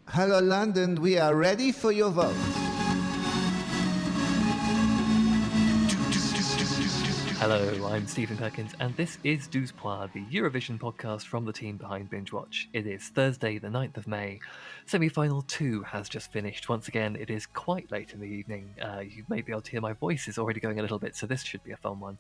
Hello, London. We are ready for your vote. Hello, I'm Stephen Perkins, and this is Douze Points, the Eurovision podcast from the team behind Binge Watch. It is Thursday, the 9th of May. Semi-final 2 has just finished. Once again, it is quite late in the evening. You may be able to hear my voice is already going a little bit, so this should be a fun one.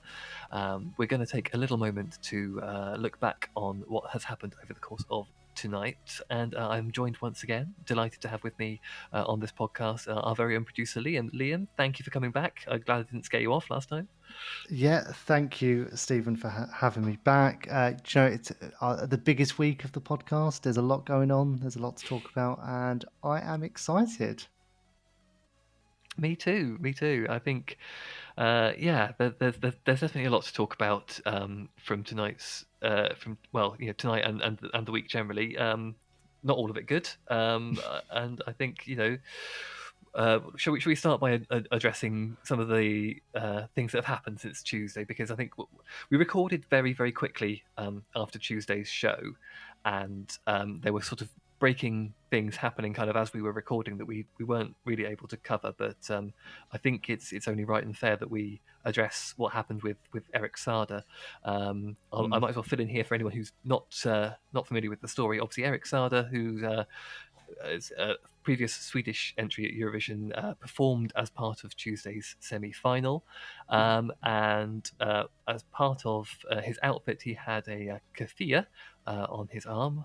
We're going to take a little moment to look back on what has happened over the course of tonight, and I'm joined once again, delighted to have with me on this podcast, our very own producer Liam. Liam, thank you for coming back. I'm glad I didn't scare you off last time. Yeah, thank you, Stephen, for having me back. It's the biggest week of the podcast. There's a lot going on. There's a lot to talk about, and I am excited. Me too. Me too. I think, there's definitely a lot to talk about from tonight's tonight and the week generally. Not all of it good, and I think shall we start by addressing some of the things that have happened since Tuesday? Because I think we recorded very, very quickly after Tuesday's show, and there were sort of breaking things happening kind of as we were recording that we weren't really able to cover. But I think it's only right and fair that we address what happened with Eric Sader. I might as well fill in here for anyone who's not familiar with the story. Obviously, Eric Sader, who as a previous Swedish entry at Eurovision, performed as part of Tuesday's semi-final, and as part of his outfit, he had a keffiyeh on his arm.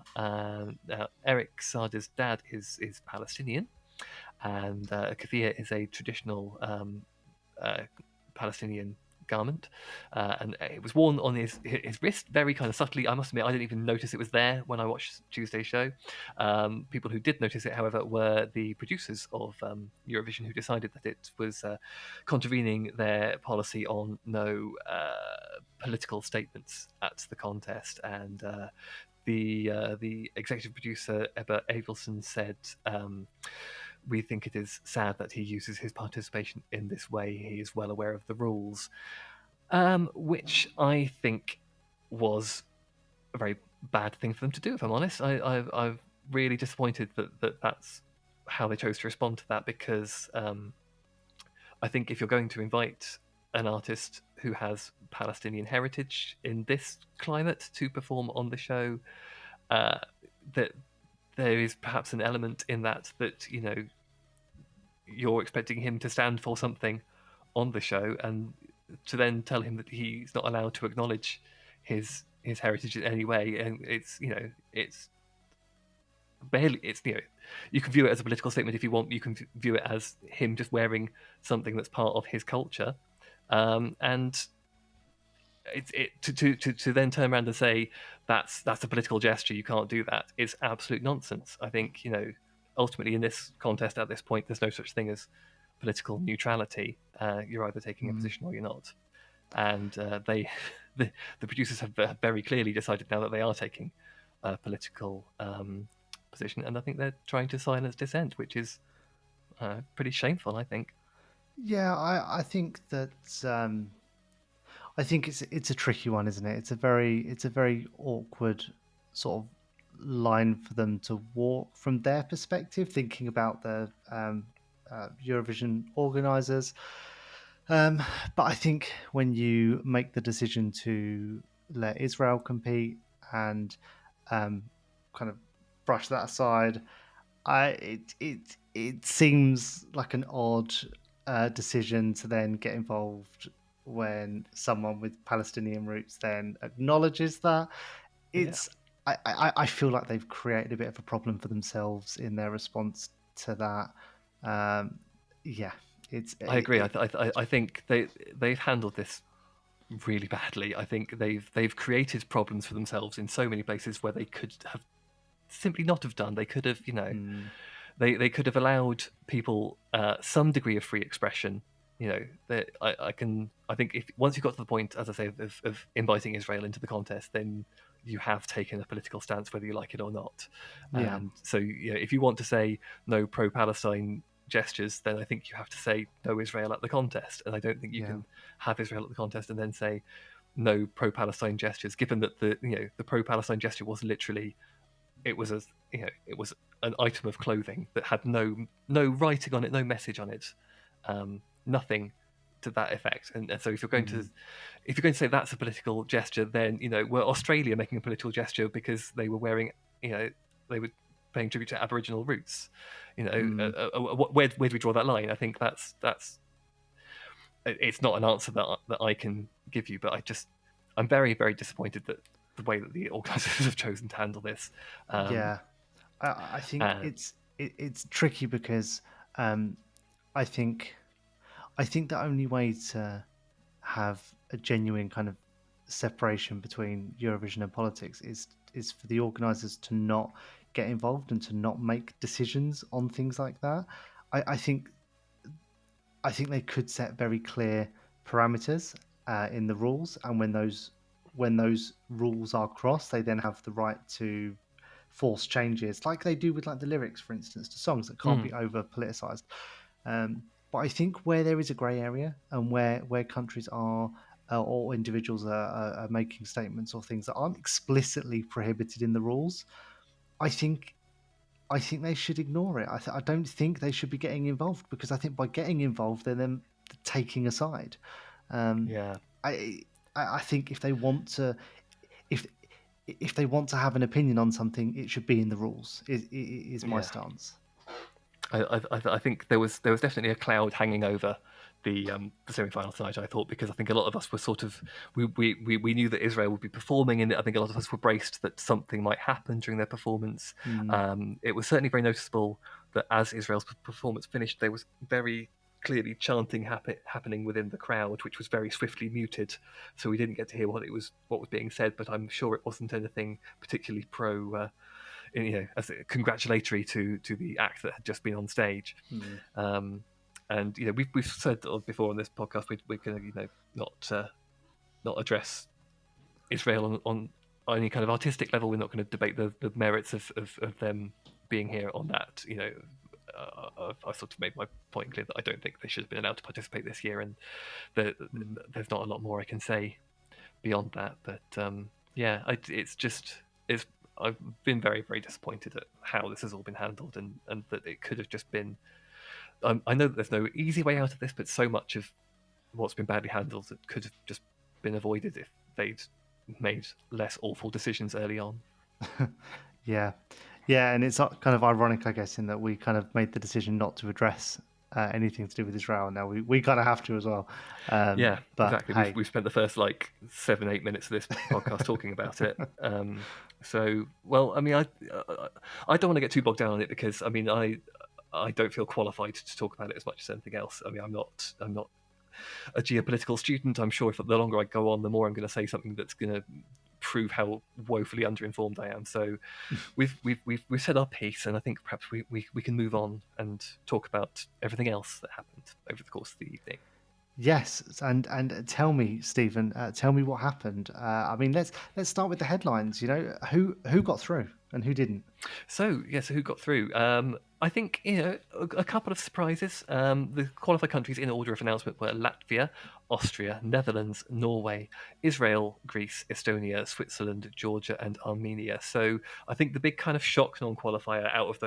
Eric Sader's dad is Palestinian, and a keffiyeh is a traditional Palestinian garment, and it was worn on his wrist very kind of subtly. I must admit, I didn't even notice it was there when I watched Tuesday's show. People who did notice it, however, were the producers of Eurovision, who decided that it was contravening their policy on no political statements at the contest. And the executive producer Ebba Avelson said, we think it is sad that he uses his participation in this way. He is well aware of the rules, which I think was a very bad thing for them to do, if I'm honest. I'm really disappointed that that's how they chose to respond to that, because I think if you're going to invite an artist who has Palestinian heritage in this climate to perform on the show, that there is perhaps an element in that you're expecting him to stand for something on the show, and to then tell him that he's not allowed to acknowledge his heritage in any way. And it's barely, you can view it as a political statement if you want. You can view it as him just wearing something that's part of his culture, and to then turn around and say that's a political gesture, you can't do that, is absolute nonsense. I think ultimately in this contest at this point, there's no such thing as political neutrality. You're either taking a position or you're not, and the producers have very clearly decided now that they are taking a political position, and I think they're trying to silence dissent, which is pretty shameful, I think. Yeah, I think that I think it's a tricky one, isn't it? It's a very awkward sort of line for them to walk from their perspective, thinking about the Eurovision organisers. But I think when you make the decision to let Israel compete and kind of brush that aside, it seems like an odd decision to then get involved when someone with Palestinian roots then acknowledges that. It's I feel like they've created a bit of a problem for themselves in their response to that. I agree. I think they've handled this really badly. I think they've created problems for themselves in so many places where they could have simply not have done. They could have, they could have allowed people some degree of free expression. I think if once you got to the point, as I say, of inviting Israel into the contest, then you have taken a political stance, whether you like it or not. Yeah. And so, if you want to say no pro-Palestine gestures, then I think you have to say no Israel at the contest. And I don't think you can have Israel at the contest and then say no pro-Palestine gestures, given that the pro-Palestine gesture was literally it was it was an item of clothing that had no writing on it, no message on it, nothing to that effect. And so if you're going to say that's a political gesture, then were Australia making a political gesture because they were wearing, they were paying tribute to Aboriginal roots? Where do we draw that line? I think that's it's not an answer that I can give you, but I'm very, very disappointed that the way that the organisers have chosen to handle this. Yeah, I think it's tricky because I think the only way to have a genuine kind of separation between Eurovision and politics is for the organisers to not get involved and to not make decisions on things like that. I think they could set very clear parameters in the rules, and when those rules are crossed, they then have the right to force changes, like they do with like the lyrics, for instance, to songs that can't be over politicized. But I think where there is a grey area and where countries are or individuals are making statements or things that aren't explicitly prohibited in the rules, I think they should ignore it. I don't think they should be getting involved, because I think by getting involved, they're then taking a side. Yeah. I think if they want to, if they want to have an opinion on something, it should be in the rules. Is my stance. I think there was definitely a cloud hanging over the semi-final tonight, I thought, because I think a lot of us were sort of we knew that Israel would be performing, and I think a lot of us were braced that something might happen during their performance. It was certainly very noticeable that as Israel's performance finished, there was very clearly chanting happening within the crowd, which was very swiftly muted, so we didn't get to hear what was being said. But I'm sure it wasn't anything particularly as congratulatory to the act that had just been on stage. And we've said before on this podcast we're going to not address Israel on any kind of artistic level. We're not going to debate the merits of them being here on that. I sort of made my point clear that I don't think they should have been allowed to participate this year, and there's not a lot more I can say beyond that. But I've been very, very disappointed at how this has all been handled, and that it could have just been. I know that there's no easy way out of this, but so much of what's been badly handled that could have just been avoided if they'd made less awful decisions early on. Yeah, and it's kind of ironic, I guess, in that we kind of made the decision not to address anything to do with Israel. Now we kind of have to as well. But exactly. Hey. We've spent the first 7-8 minutes of this podcast talking about it. So, well, I mean, I don't want to get too bogged down on it, because I mean, I don't feel qualified to talk about it as much as anything else. I mean, I'm not a geopolitical student. I'm sure if the longer I go on, the more I'm going to say something that's going to prove how woefully underinformed I am. So we've said our piece, and I think perhaps we can move on and talk about everything else that happened over the course of the evening. Yes, and tell me, Stephen, tell me what happened. I mean, let's start with the headlines. Who got through and who didn't. So who got through? I think a couple of surprises. The qualified countries in order of announcement were Latvia, Austria, Netherlands, Norway, Israel, Greece, Estonia, Switzerland, Georgia, and Armenia. So I think the big kind of shock non-qualifier out of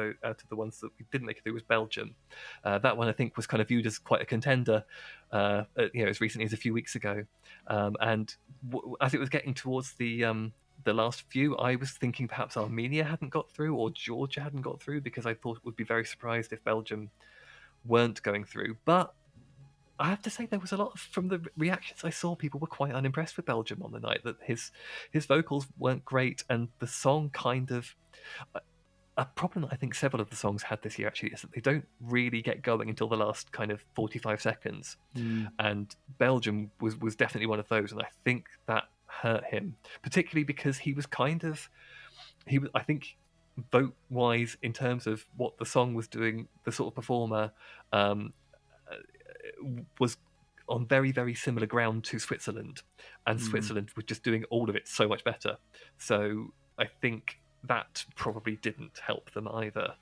the ones that we didn't make it through was Belgium. That one I think was kind of viewed as quite a contender, as recently as a few weeks ago. And as it was getting towards the last few, I was thinking perhaps Armenia hadn't got through or Georgia hadn't got through, because I thought would be very surprised if Belgium weren't going through. But I have to say, there was a lot from the reactions I saw, people were quite unimpressed with Belgium on the night, that his vocals weren't great, and the song kind of... A problem that I think several of the songs had this year actually is that they don't really get going until the last kind of 45 seconds. And Belgium was definitely one of those, and I think that hurt him, particularly because he was I think vote wise, in terms of what the song was doing, the sort of performer was on very, very similar ground to Switzerland, and Switzerland was just doing all of it so much better. So I think that probably didn't help them either.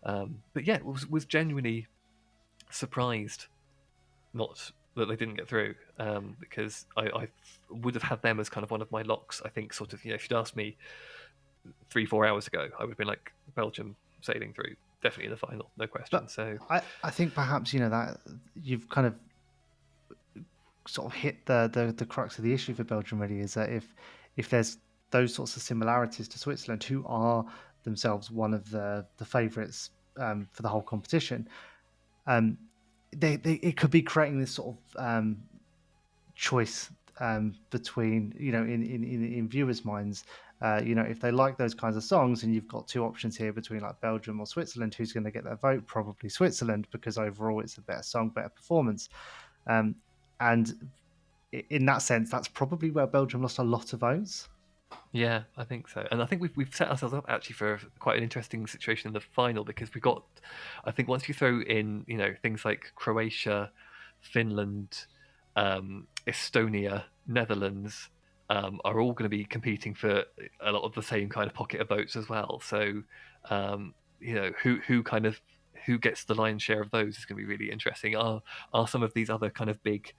But yeah, was genuinely surprised not that they didn't get through, because I would have had them as kind of one of my locks. I think sort of, if you'd asked me 3-4 hours ago, I would have been like Belgium sailing through, definitely in the final, no question. But So I think perhaps that you've kind of sort of hit the crux of the issue for Belgium. Really, is that if there's those sorts of similarities to Switzerland, who are themselves one of the favourites for the whole competition, um, they it could be creating this sort of choice between in viewers' minds. If they like those kinds of songs, and you've got two options here between like Belgium or Switzerland, who's going to get their vote? Probably Switzerland, because overall it's a better song, better performance. And in that sense, that's probably where Belgium lost a lot of votes. yeah, I think so, and I think we've set ourselves up actually for quite an interesting situation in the final, because we've got, I think once you throw in things like Croatia, Finland, Estonia, Netherlands, are all going to be competing for a lot of the same kind of pocket of votes as well. So who gets the lion's share of those is going to be really interesting. Are some of these other kind of big,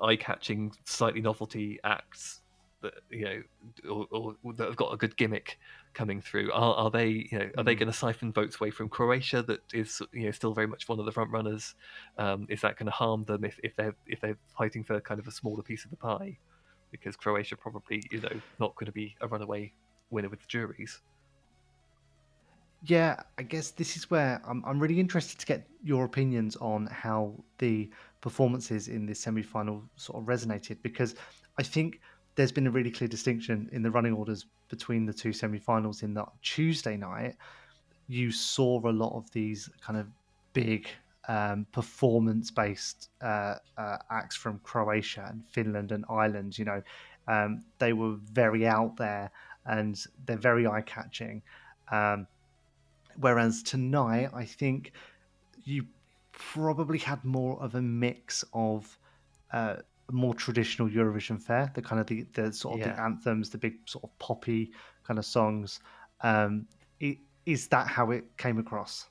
eye-catching, slightly novelty acts that or that have got a good gimmick coming through? Are they are they going to siphon votes away from Croatia, that is still very much one of the front runners? Is that going to harm them if they're fighting for kind of a smaller piece of the pie? Because Croatia probably not going to be a runaway winner with the juries. Yeah, I guess this is where I'm really interested to get your opinions on how the performances in this semi-final sort of resonated, because I think there's been a really clear distinction in the running orders between the two semi-finals. In that Tuesday night, you saw a lot of these kind of big performance-based acts from Croatia and Finland and Ireland. They were very out there and they're very eye-catching. Whereas tonight, I think you probably had more of a mix of more traditional Eurovision fare, the kind of the sort of the anthems, the big sort of poppy kind of songs. Is that how it came across?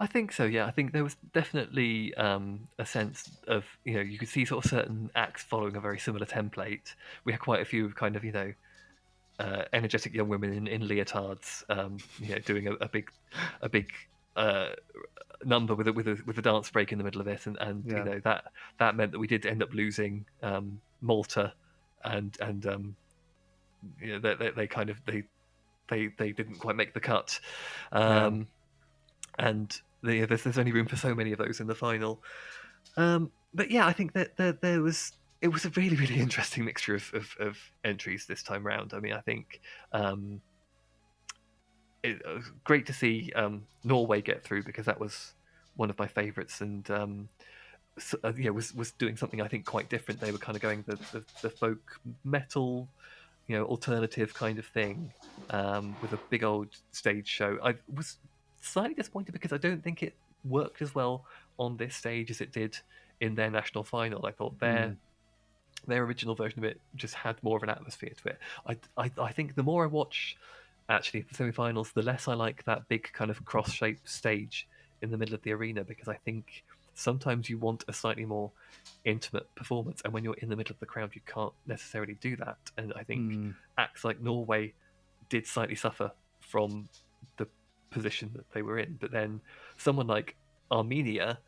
I think so. Yeah, I think there was definitely a sense of you could see sort of certain acts following a very similar template. We had quite a few kind of energetic young women in leotards, doing a big number with a dance break in the middle of it, and that meant that we did end up losing Malta, and they kind of they didn't quite make the cut, and there's only room for so many of those in the final. But yeah, I think that it was a really, really interesting mixture of entries this time round. I mean, I think it was great to see Norway get through, because that was one of my favourites, and was doing something I think quite different. They were kind of going the folk metal, alternative kind of thing, with a big old stage show. I was slightly disappointed because I don't think it worked as well on this stage as it did in their national final. I thought their original version of it just had more of an atmosphere to it. I think the more I watch actually the semi-finals, the less I like that big kind of cross-shaped stage in the middle of the arena, because I think sometimes you want a slightly more intimate performance, and when you're in the middle of the crowd you can't necessarily do that. And I think acts like Norway did slightly suffer from the position that they were in, but then someone like Armenia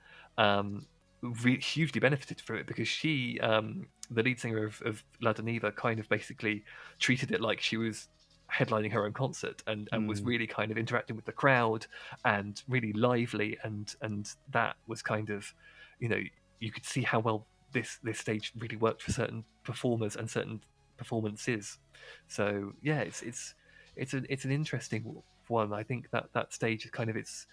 hugely benefited from it, because she, the lead singer of La Daniva, kind of basically treated it like she was headlining her own concert, and was really kind of interacting with the crowd and really lively, and that was kind of, you could see how well this stage really worked for certain performers and certain performances. So yeah, it's an interesting one. I think that stage is kind of, it's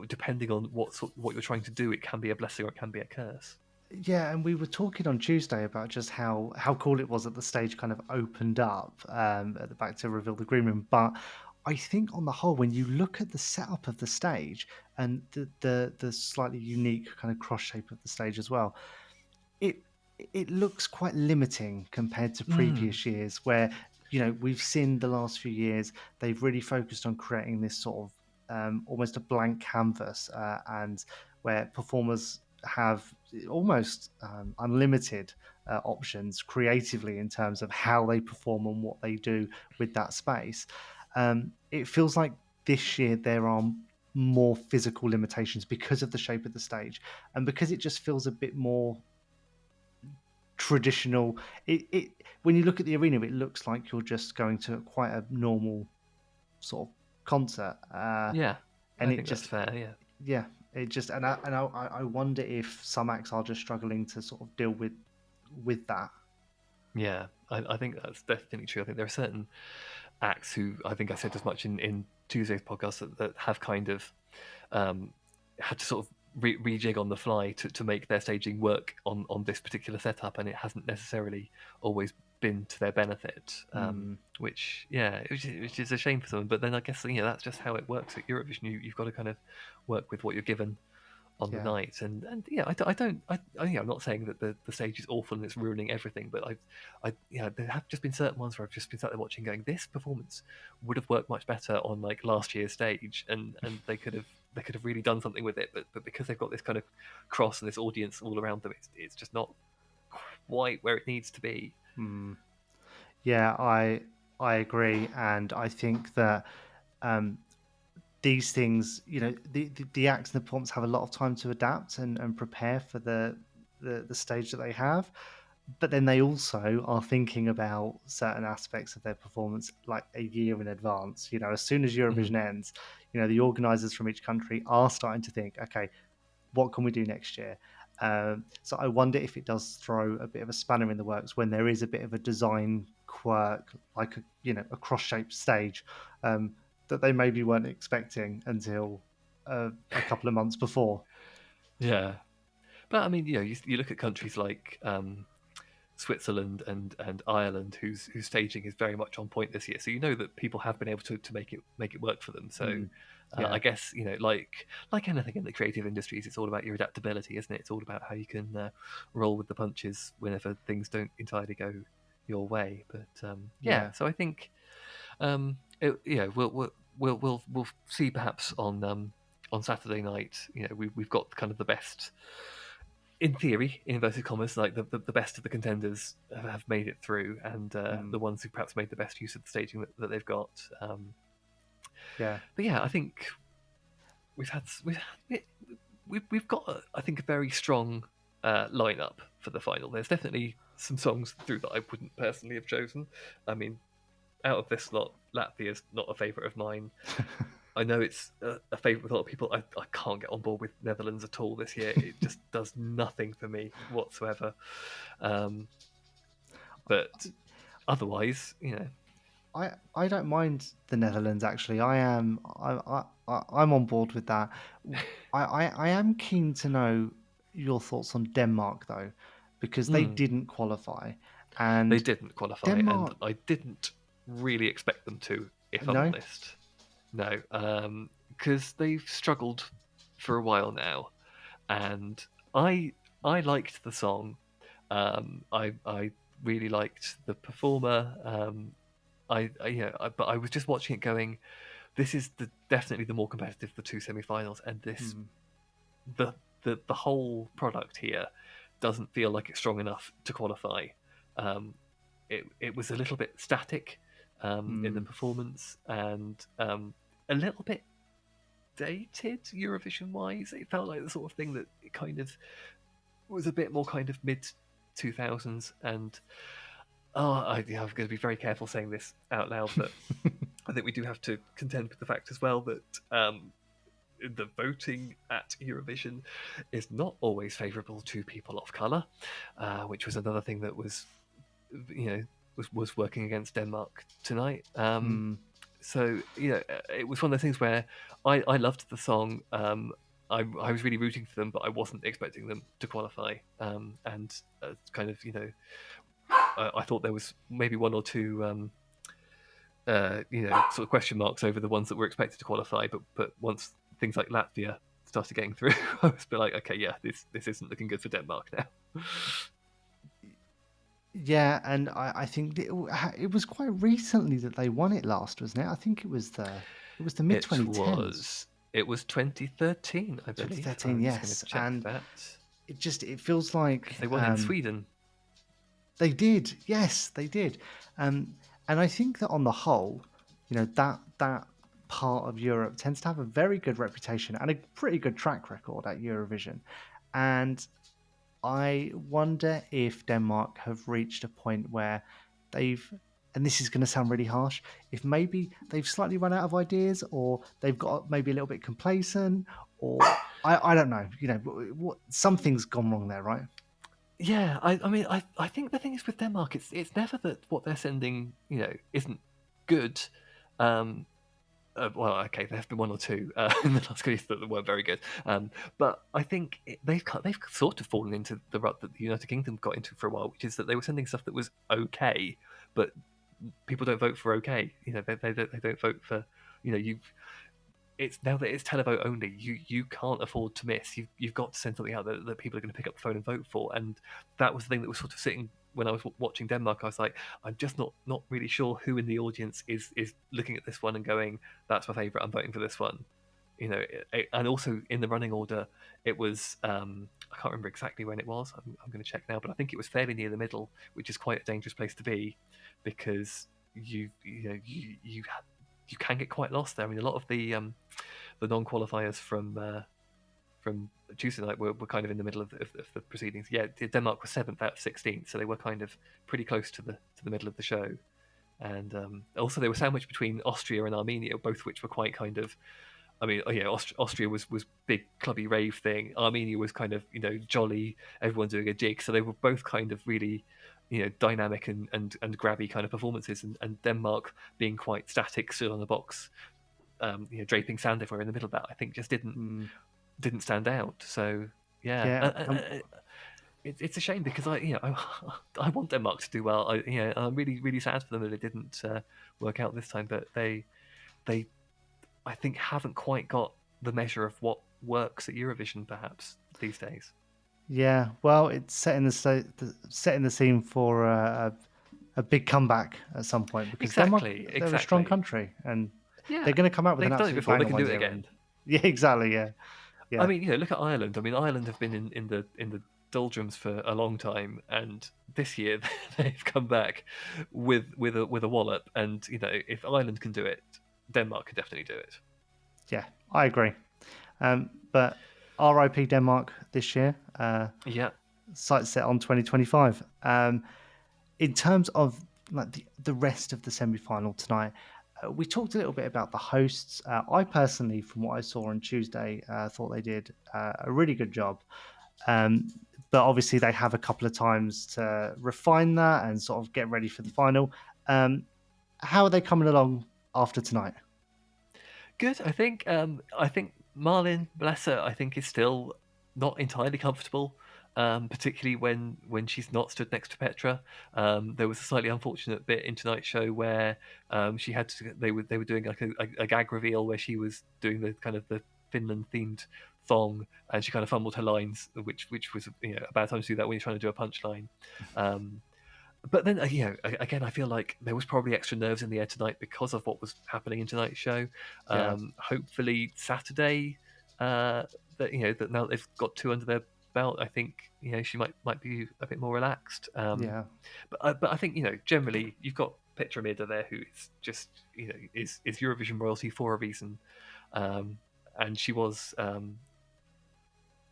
depending on what you're trying to do, it can be a blessing or it can be a curse. Yeah, and we were talking on Tuesday about just how cool it was that the stage kind of opened up at the back to reveal the green room. But I think on the whole, when you look at the setup of the stage and the slightly unique kind of cross shape of the stage as well, it looks quite limiting compared to previous years, where we've seen the last few years they've really focused on creating this sort of almost a blank canvas, and where performers have almost unlimited options creatively in terms of how they perform and what they do with that space. It feels like this year there are more physical limitations because of the shape of the stage and because it just feels a bit more traditional. It when you look at the arena, it looks like you're just going to quite a normal sort of concert, Yeah, and I it think that's just fair. Yeah. yeah, it just I wonder if some acts are just struggling to sort of deal with that. Yeah, I think that's definitely true. I think there are certain acts who I think I said as much in Tuesday's podcast that have kind of um, had to sort of rejig on the fly to make their staging work on this particular setup, and it hasn't necessarily always been to their benefit. Which yeah, which is a shame for someone. But then I guess that's just how it works at Eurovision. You've got to kind of work with what you're given on the Yeah. night, and yeah, I'm not saying that the stage is awful and it's ruining everything, but there have just been certain ones where I've just been sat there watching, going, this performance would have worked much better on like last year's stage, and they could have really done something with it, but because they've got this kind of cross and this audience all around them, it's just not quite where it needs to be. Yeah, I agree, and I think that these things, the acts and the performance have a lot of time to adapt and prepare for the stage that they have. But then they also are thinking about certain aspects of their performance like a year in advance. As soon as Eurovision ends, the organisers from each country are starting to think, okay, what can we do next year? So I wonder if it does throw a bit of a spanner in the works when there is a bit of a design quirk, like a cross-shaped stage that they maybe weren't expecting until a couple of months before. Yeah, but I mean, you look at countries like Switzerland and Ireland, whose staging is very much on point this year. So that people have been able to make it work for them. So Yeah. I guess like anything in the creative industries, it's all about your adaptability, isn't it? It's all about how you can roll with the punches whenever things don't entirely go your way. But Yeah. so I think we'll see perhaps on Saturday night. We've got kind of the best, in theory, in inverted commas, like the best of the contenders have made it through, and the ones who perhaps made the best use of the staging that they've got. Yeah. But yeah, I think we've got I think a very strong lineup for the final. There's definitely some songs through that I wouldn't personally have chosen. I mean, out of this lot, Latvia's not a favourite of mine. I know it's a favourite with a lot of people. I can't get on board with Netherlands at all this year. It just does nothing for me whatsoever. But otherwise, I don't mind the Netherlands actually. I'm on board with that. I am keen to know your thoughts on Denmark though, because they didn't qualify, they and didn't qualify, Denmark, and I didn't really expect them to, if I'm no, honest. No, because they've struggled for a while now, and I liked the song. I really liked the performer. But I was just watching it, going, this is definitely the more competitive of the two semi-finals, and this the whole product here doesn't feel like it's strong enough to qualify. It was a little bit static in the performance, and a little bit dated Eurovision wise. It felt like the sort of thing that it kind of was a bit more kind of mid 2000s, and I'm going to be very careful saying this out loud, but I think we do have to contend with the fact as well that the voting at Eurovision is not always favourable to people of colour, which was another thing that was working against Denmark tonight. So it was one of those things where I loved the song. I was really rooting for them, but I wasn't expecting them to qualify. And kind of I thought there was maybe one or two sort of question marks over the ones that were expected to qualify. But once things like Latvia started getting through, I was a bit like, okay, yeah, this isn't looking good for Denmark now. yeah, and I think it was quite recently that they won it last, wasn't it? I think it was the mid 2010s. It was 2013, I believe. 2013, I'm just yes, going to check and that. it feels like They won in Sweden. they did. Yes, they did. And I think that on the whole, that part of Europe tends to have a very good reputation and a pretty good track record at Eurovision. And I wonder if Denmark have reached a point where they've, and this is going to sound really harsh, if maybe they've slightly run out of ideas, or they've got maybe a little bit complacent, or I don't know. Something's gone wrong there, right? Yeah, I mean, I think the thing is with Denmark, it's never that what they're sending, isn't good. Well, okay, there have been one or two in the last couple of years that weren't very good. But I think they've sort of fallen into the rut that the United Kingdom got into for a while, which is that they were sending stuff that was okay, but people don't vote for okay. They don't vote for, it's now that it's televote only. You can't afford to miss. You've got to send something out that people are going to pick up the phone and vote for. And that was the thing that was sort of sitting when I was watching Denmark. I was like, I'm just not really sure who in the audience is looking at this one and going, that's my favourite. I'm voting for this one. And also in the running order, it was I can't remember exactly when it was. I'm going to check now, but I think it was fairly near the middle, which is quite a dangerous place to be because you can get quite lost there. I mean, a lot of the non-qualifiers from Tuesday night were kind of in the middle of the proceedings. Yeah, Denmark was 7th out of 16, so they were kind of pretty close to the middle of the show. And also they were sandwiched between Austria and Armenia, both which were quite kind of. I mean, Austria was big clubby rave thing. Armenia was kind of jolly, everyone doing a jig. So they were both kind of really dynamic and grabby kind of performances, and Denmark being quite static, still on the box, draping sand everywhere in the middle of that. I think just didn't stand out. So yeah. It's a shame because I want Denmark to do well. I'm really really sad for them that it didn't work out this time. But they I think haven't quite got the measure of what works at Eurovision perhaps these days. Yeah, well, it's setting the scene for a big comeback at some point because Denmark, they're a strong country and they're going to come out with an absolute before. banger They can do it again. And, yeah, exactly. Yeah. I mean, look at Ireland. I mean, Ireland have been in the doldrums for a long time, and this year they've come back with a wallop. And if Ireland can do it, Denmark can definitely do it. Yeah, I agree. But RIP Denmark this year. Sights set on 2025. In terms of like the rest of the semi-final tonight, we talked a little bit about the hosts. I personally, from what I saw on Tuesday, thought they did a really good job. But obviously, they have a couple of times to refine that and sort of get ready for the final. How are they coming along after tonight? Good. I think Marlin, bless her, I think is still not entirely comfortable, particularly when she's not stood next to Petra. There was a slightly unfortunate bit in tonight's show where she had to. They were doing like a gag reveal where she was doing the kind of the Finland themed thong, and she kind of fumbled her lines, which was a bad time to do that when you're trying to do a punchline. But then, again, I feel like there was probably extra nerves in the air tonight because of what was happening in tonight's show. Hopefully Saturday, that now that they've got 2 under their belt, I think she might be a bit more relaxed. But I think generally you've got Petra Mida there, who is just is Eurovision royalty for a reason, and she was.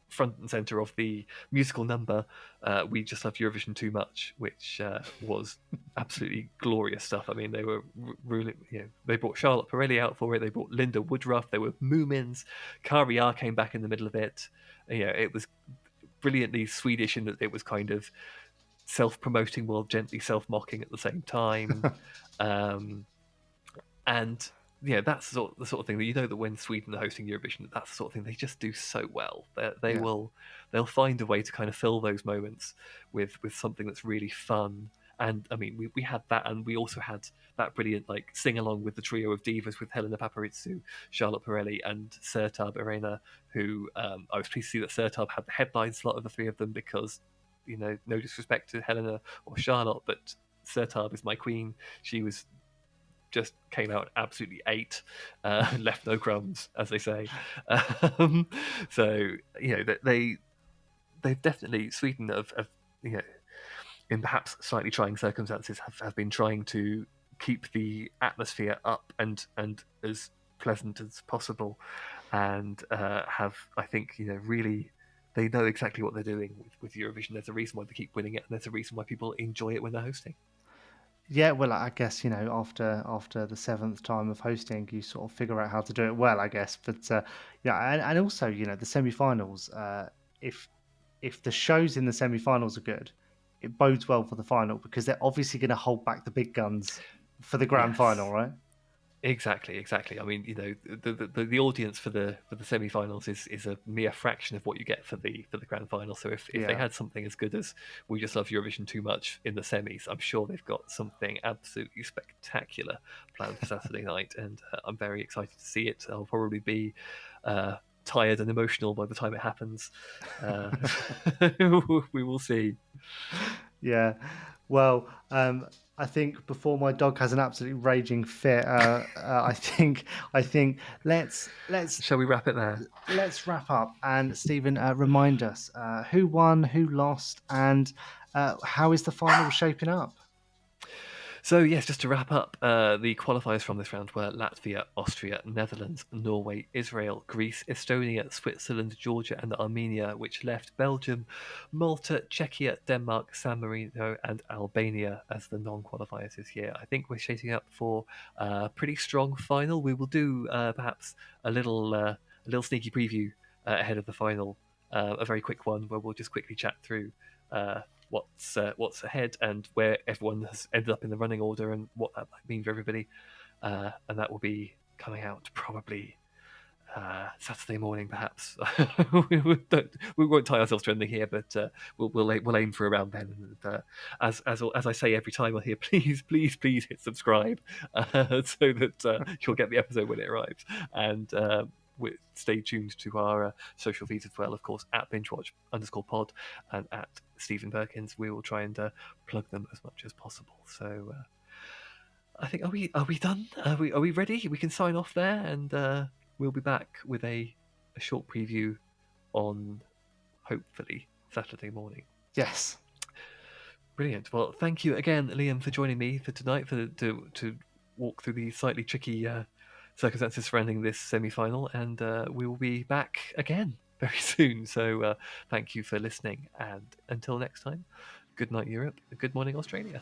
Front and center of the musical number We Just Love Eurovision Too Much, which was absolutely glorious stuff. I mean, they were really, they brought Charlotte Pirelli out for it, they brought Linda Woodruff, they were Moomins, Kari R came back in the middle of it. It was brilliantly Swedish in that it was kind of self-promoting while gently self-mocking at the same time. And that's the sort of thing that that when Sweden are hosting Eurovision, that's the sort of thing they just do so well. They'll find a way to kind of fill those moments with something that's really fun. And I mean, we had that, and we also had that brilliant like sing along with the trio of divas with Helena Paparizou, Charlotte Pirelli, and Sertab Irena. Who I was pleased to see that Sertab had the headline slot of the 3 of them because no disrespect to Helena or Charlotte, but Sertab is my queen. She was. Just came out absolutely ate, left no crumbs, as they say. So they they've definitely, Sweden have you know, in perhaps slightly trying circumstances, have been trying to keep the atmosphere up and as pleasant as possible, and have, I think, really, they know exactly what they're doing with Eurovision. There's a reason why they keep winning it, and there's a reason why people enjoy it when they're hosting. Yeah, well, I guess after the seventh time of hosting, you sort of figure out how to do it well, I guess. But yeah, and also the semi-finals. If if the shows in the semi-finals are good, it bodes well for the final because they're obviously going to hold back the big guns for the grand final, Yes. right? Exactly. I mean, the audience for the semi-finals is a mere fraction of what you get for the grand final. So if they Yeah. had something as good as "We Just Love Eurovision Too Much" in the semis, I'm sure they've got something absolutely spectacular planned for Saturday night, and I'm very excited to see it. I'll probably be tired and emotional by the time it happens. We will see. Yeah. Well, I think before my dog has an absolutely raging fit, I think let's Shall we wrap it there? let's wrap up. And Stephen, remind us who won, who lost, and how is the final shaping up? So yes, just to wrap up, the qualifiers from this round were Latvia, Austria, Netherlands, Norway, Israel, Greece, Estonia, Switzerland, Georgia, and Armenia, which left Belgium, Malta, Czechia, Denmark, San Marino, and Albania as the non-qualifiers this year. I think we're shaping up for a pretty strong final. We will do perhaps a little sneaky preview ahead of the final, a very quick one where we'll just quickly chat through what's ahead and where everyone has ended up in the running order and what that might mean for everybody. And that will be coming out probably Saturday morning, perhaps. we won't tie ourselves to anything here, but we'll aim for around then. And as I say every time I hear, please hit subscribe so that you'll get the episode when it arrives. And stay tuned to our social feeds as well, of course, at BingeWatch_pod and at Stephen Perkins. We will try and plug them as much as possible. So I think, are we done? Are we ready? We can sign off there, and we'll be back with a short preview on hopefully Saturday morning. Yes. Brilliant. Well, thank you again, Liam, for joining me for tonight to walk through the slightly tricky circumstances surrounding this semi-final, and we will be back again very soon. So thank you for listening, and until next time, good night Europe, good morning Australia.